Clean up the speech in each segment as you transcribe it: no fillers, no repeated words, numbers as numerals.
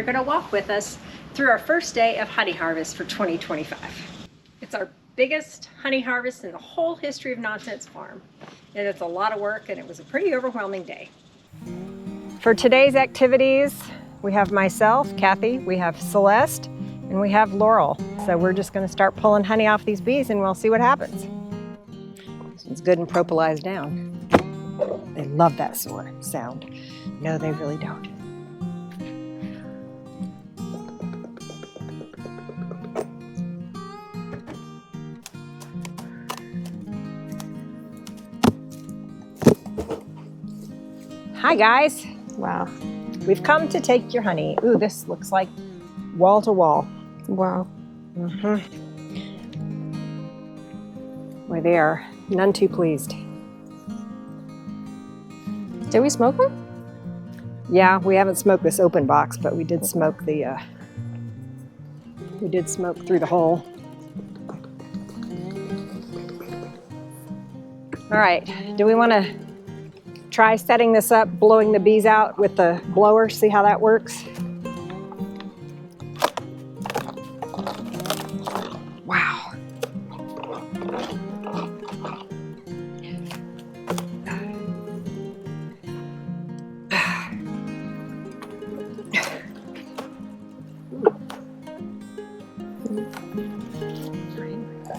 you're going to walk with us through our first day of honey harvest for 2025. It's our biggest honey harvest in the whole history of Nonsense Farm. And it's a lot of work, and it was a pretty overwhelming day. For today's activities, we have myself, Kathy, we have Celeste, and we have Laurel. So we're just going to start pulling honey off these bees and we'll see what happens. This one's good and propolized down. They love that sound. No, they really don't. Hi guys. Wow. We've come to take your honey. Ooh, this looks like wall to wall. Wow. Boy, they are none too pleased. Did we smoke them? Yeah, we haven't smoked this open box, but we did smoke the, we did smoke through the hole. All right, do we want to try setting this up, blowing the bees out with the blower, see how that works? Wow.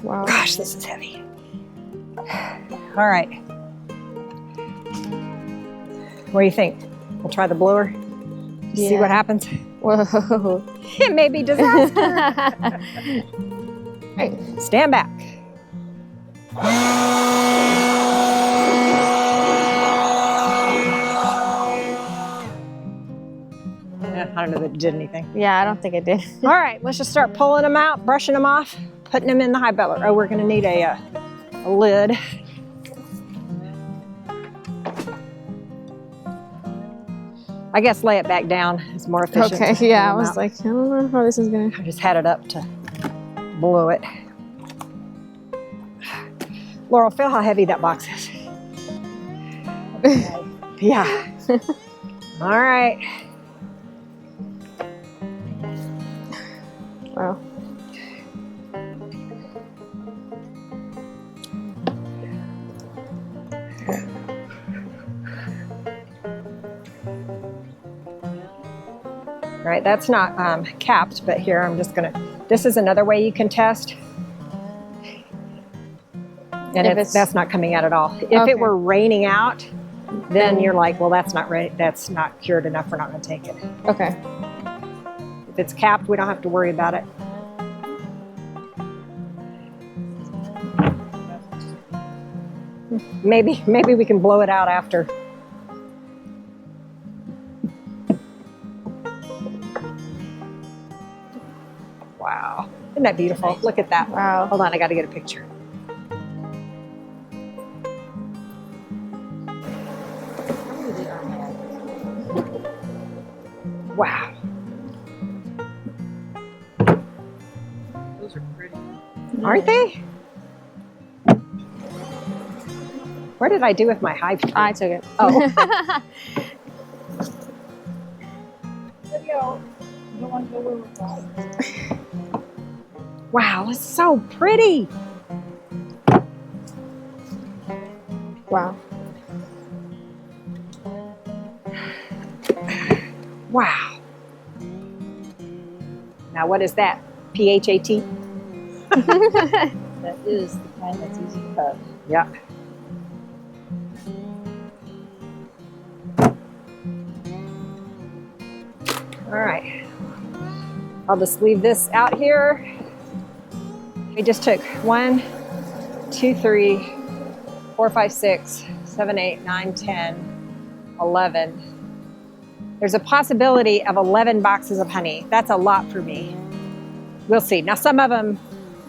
Wow. Gosh, this is heavy. All right. What do you think? We'll try the blower, see what happens. Whoa. It may be disaster. Right, stand back. I don't know that it did anything. Yeah, I don't think it did. All right, let's just start pulling them out, brushing them off, putting them in the hive beller. Oh, we're gonna need a lid. I guess lay it back down is more efficient. Okay, yeah, I was like, I don't know how this is gonna. I just had it up to blow it. Laurel, feel how heavy that box is. Okay. Yeah. All right. Wow. All right, that's not capped, but here I'm just gonna, this is another way you can test. And that's not coming out at all. If it were raining out, then you're like, well, that's not cured enough, we're not gonna take it. Okay. If it's capped, we don't have to worry about it. Maybe we can blow it out after. Wow, isn't that beautiful? Look at that. Wow. Hold on, I gotta get a picture. Wow. Those are pretty. Aren't they? Where did I do with my hive tree? I took it. Oh. Video. You don't want to go where we're going. Wow, it's so pretty. Wow. Wow. Now what is that? PHAT? That is the kind that's easy to cut. Yeah. All right. I'll just leave this out here. We just took 1, 2, 3, 4, 5, 6, 7, 8, 9, 10, 11. There's a possibility of 11 boxes of honey. That's a lot for me. We'll see. Now some of them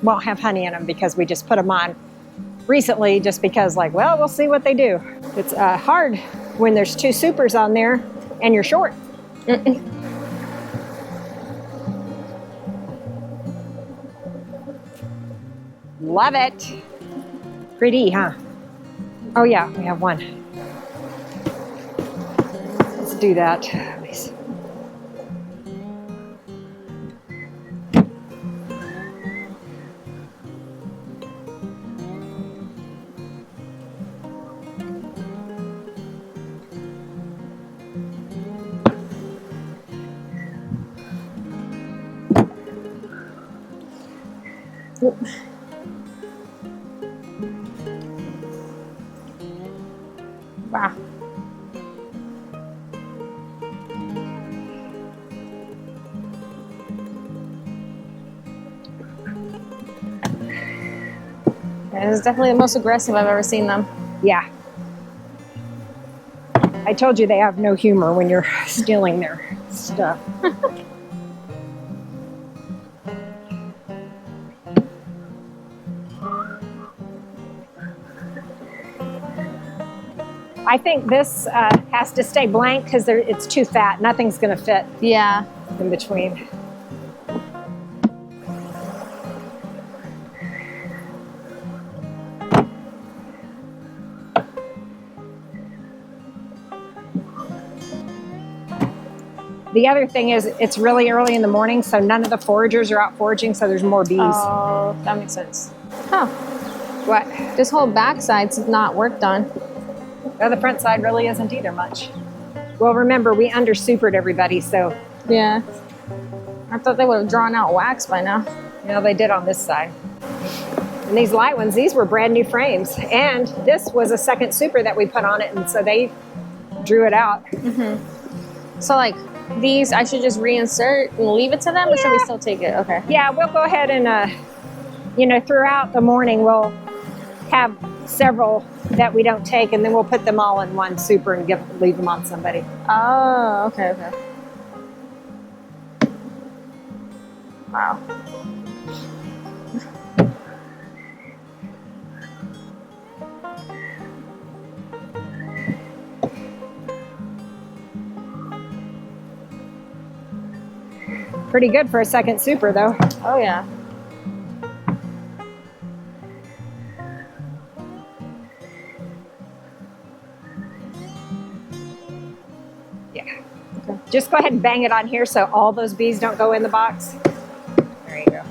won't have honey in them because we just put them on recently just because like, well, we'll see what they do. It's hard when there's 2 supers on there and you're short. Love it. Pretty, huh? Oh yeah, we have one. Let's do that. Wow. This is definitely the most aggressive I've ever seen them. Yeah. I told you they have no humor when you're stealing their stuff. I think this has to stay blank because it's too fat. Nothing's going to fit Yeah. in between. The other thing is it's really early in the morning, so none of the foragers are out foraging, so there's more bees. Oh, that makes sense. Huh. What? This whole backside's not worked on. Well, the front side really isn't either much. Well, remember, we under-supered everybody, so Yeah. I thought they would have drawn out wax by now. you know, they did on this side. And these light ones, these were brand new frames. And this was a second super that we put on it, and so they drew it out. So like these, I should just reinsert and leave it to them, or should we Yeah. still take it? Okay. Yeah, we'll go ahead and, you know, throughout the morning, we'll have several that we don't take, and then we'll put them all in one super and leave them on somebody. Oh, okay, okay. Wow. Pretty good for a second super, though. Oh yeah. Yeah. Okay. Just go ahead and bang it on here so all those bees don't go in the box. There you go.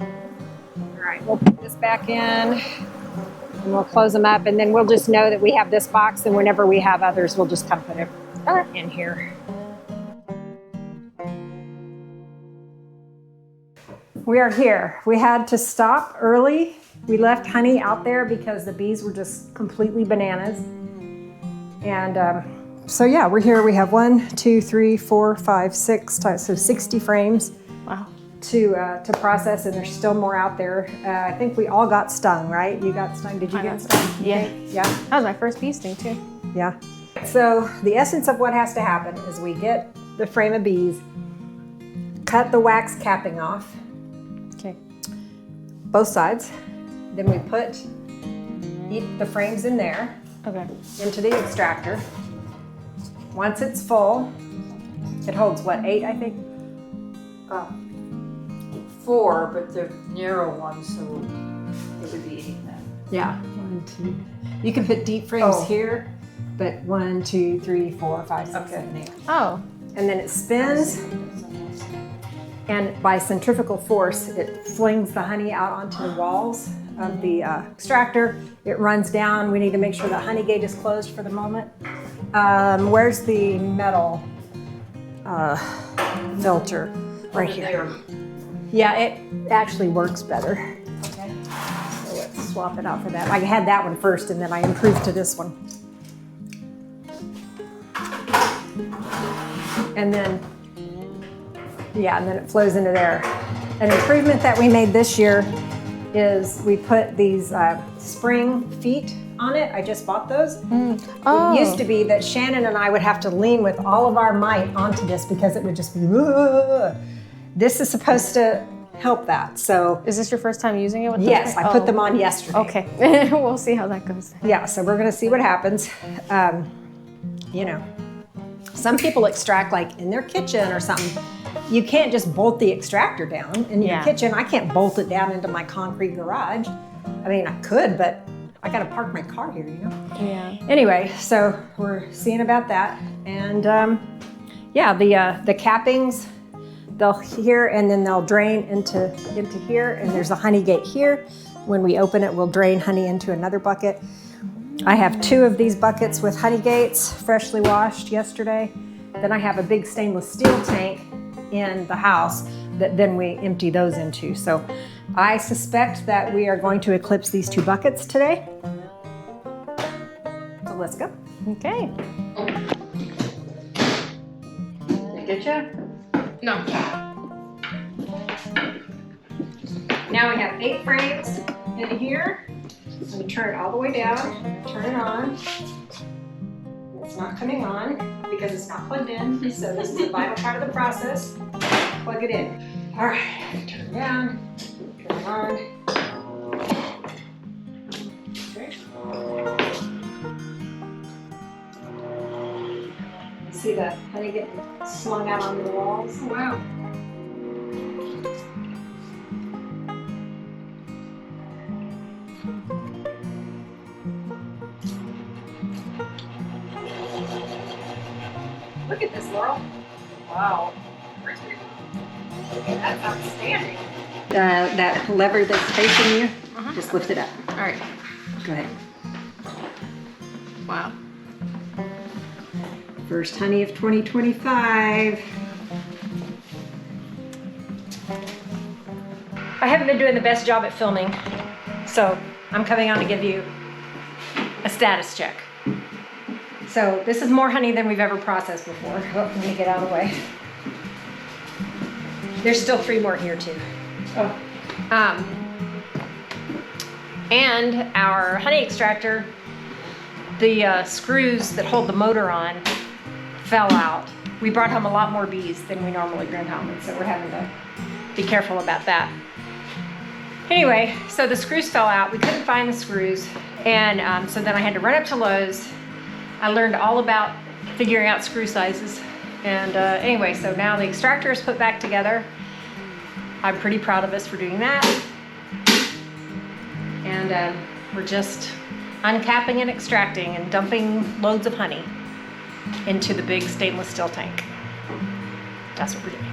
All right, we'll put this back in and we'll close them up, and then we'll just know that we have this box, and whenever we have others, we'll just come put it in here. We are here. We had to stop early. We left honey out there because the bees were just completely bananas. And so yeah, we're here. We have 1, 2, 3, 4, 5, 6, so 60 frames. Wow. To process, and there's still more out there. I think we all got stung, right? You got stung. Did you get stung? Yeah. Yeah. That was my first bee sting too. Yeah. So the essence of what has to happen is we get the frame of bees, cut the wax capping off, Okay. both sides. Then we put the frames in there, Okay. into the extractor. Once it's full, it holds what, 8, I think? 4, but they're narrow ones, so it would be 8 then. Yeah. 1, 2. You can put deep frames Oh. here, but 1, 2, 3, 4, 5, 6, Okay. 7, 8. Oh. And then it spins, and by centrifugal force, it flings the honey out onto the walls of the extractor. It runs down. We need to make sure the honey gate is closed for the moment. Where's the metal filter? Right here. There. Yeah, it actually works better. Okay. So let's swap it out for that. I had that one first, and then I improved to this one. And then, yeah, and then it flows into there. An improvement that we made this year is we put these spring feet on it. I just bought those. Oh. It used to be that Shannon and I would have to lean with all of our might onto this because it would just be, "Ugh." This is supposed to help that. So Is this your first time using it with yes, the I put them on yesterday. Okay. We'll see how that goes. Yeah, so we're gonna see what happens. You know, some people extract like in their kitchen or something. You can't just bolt the extractor down in your Yeah. kitchen. I can't bolt it down into my concrete garage. I mean, I could, but I gotta park my car here, you know? Yeah. Anyway, so we're seeing about that. And yeah, the cappings, they'll here and then they'll drain into here, and there's a honey gate here. When we open it, we'll drain honey into another bucket. I have 2 of these buckets with honey gates, freshly washed yesterday. Then I have a big stainless steel tank in the house that then we empty those into. So I suspect that we are going to eclipse these 2 buckets today. So let's go. Okay. Did I get you? No. Now we have 8 frames in here. Let me turn it all the way down, turn it on. It's not coming on because it's not plugged in, so this is a vital part of the process. Plug it in. All right, turn it down, turn it on. Okay. See the honey getting slung out on the walls? Wow. Look at this, Laurel. Wow. That's outstanding. That lever that's facing you, just lift it up. All right. Go ahead. Wow. First honey of 2025. I haven't been doing the best job at filming, so I'm coming on to give you a status check. So this is more honey than we've ever processed before. Oh, let me get out of the way. There's still 3 more here too. Oh. And our honey extractor, the screws that hold the motor on fell out. We brought home a lot more bees than we normally bring home, and so we're having to be careful about that. Anyway, so the screws fell out. We couldn't find the screws, and so then I had to run up to Lowe's. I learned all about figuring out screw sizes. And anyway, so now the extractor is put back together. I'm pretty proud of us for doing that. And we're just uncapping and extracting and dumping loads of honey into the big stainless steel tank. That's what we're doing.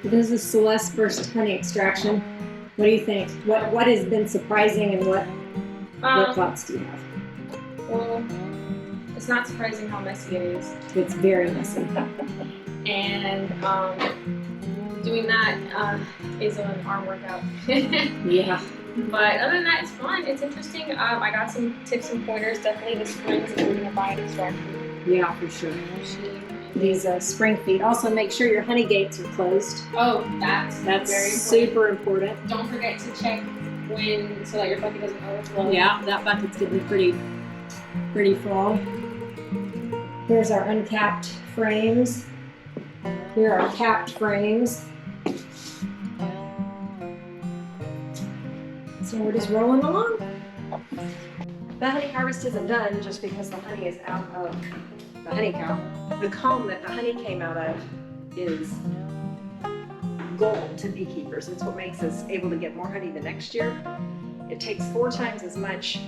This is Celeste's first honey extraction. What do you think? What has been surprising, and what thoughts do you have? Well, it's not surprising how messy it is. It's very messy. And doing that is an arm workout. Yeah. But other than that, it's fun. It's interesting. I got some tips and pointers. Definitely the springs if you're gonna buy an extractor. Yeah, for sure. These spring feet. Also, make sure your honey gates are closed. Oh, that's very important. super important. Don't forget to check when so that your bucket doesn't overflow. Yeah, that bucket's gonna be pretty full. Here's our uncapped frames. Here are capped frames. So we're just rolling along. The honey harvest isn't done just because the honey is out of the honeycomb. The comb that the honey came out of is gold to beekeepers. It's what makes us able to get more honey the next year. It takes 4 times as much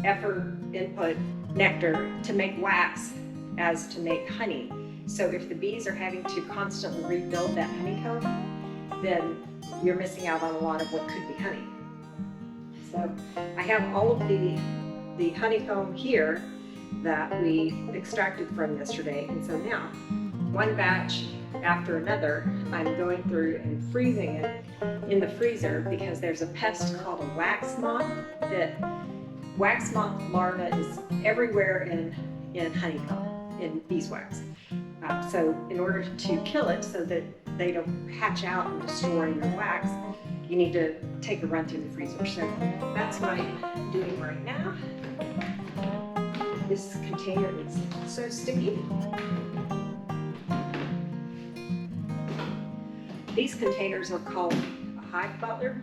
effort, input, nectar to make wax as to make honey. So if the bees are having to constantly rebuild that honeycomb, then you're missing out on a lot of what could be honey. So I have all of the honeycomb here that we extracted from yesterday. And so now, one batch after another, I'm going through and freezing it in the freezer because there's a pest called a wax moth. That wax moth larva is everywhere in honeycomb, in beeswax. So in order to kill it so that they don't hatch out and destroy your wax, you need to take a run through the freezer. So that's what I'm doing right now. This container is so sticky. These containers are called a hive butler,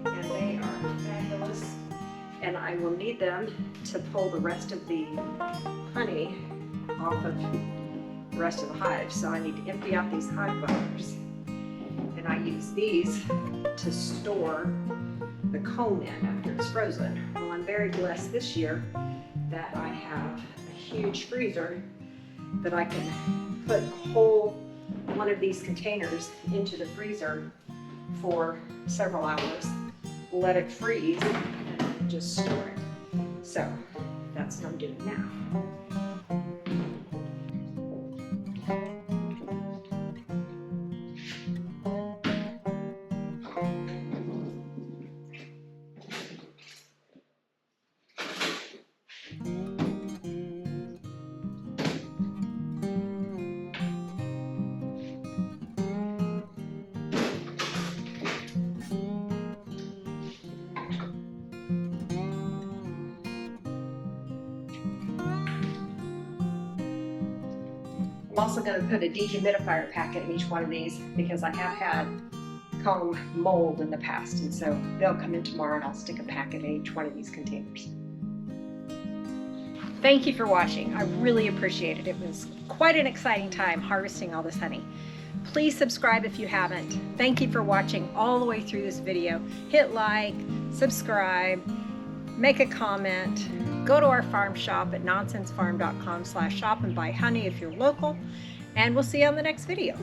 and they are fabulous. And I will need them to pull the rest of the honey off of the rest of the hive. So I need to empty out these hive butlers. And I use these to store the comb in after it's frozen. Well, I'm very blessed this year that I have a huge freezer that I can put a whole one of these containers into the freezer for several hours let it freeze, and just store it. So that's what I'm doing now. I'm also going to put a dehumidifier packet in each one of these because I have had comb mold in the past, and so they'll come in tomorrow and I'll stick a packet in each one of these containers. Thank you for watching. I really appreciate it. It was quite an exciting time harvesting all this honey. Please subscribe if you haven't. Thank you for watching all the way through this video. Hit like, subscribe, make a comment. Go to our farm shop at nonsensefarm.com/shop and buy honey if you're local, and we'll see you on the next video.